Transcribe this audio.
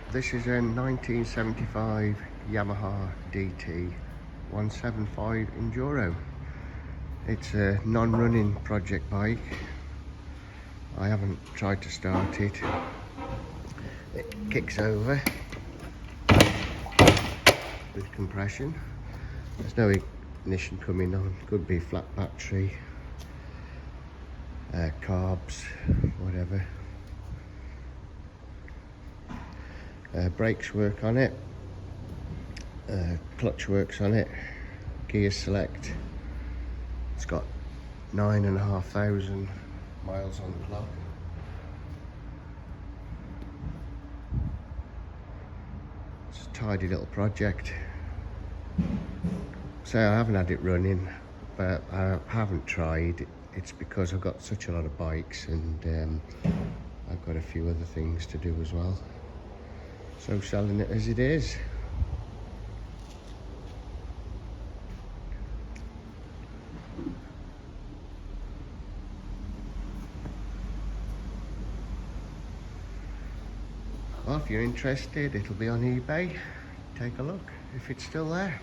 This is a 1975 Yamaha DT175 Enduro. It's a non-running project bike. I haven't tried to start it. It kicks over with compression. There's no ignition coming on. Could be flat battery, carbs, whatever. Brakes work on it, clutch works on it, gear select. It's got 9,500 miles on the clock. It's a tidy little project. So I haven't had it running, but I haven't tried. It's because I've got such a lot of bikes, and I've got a few other things to do as well. So selling it as it is. Well, if you're interested, it'll be on eBay. Take a look if it's still there.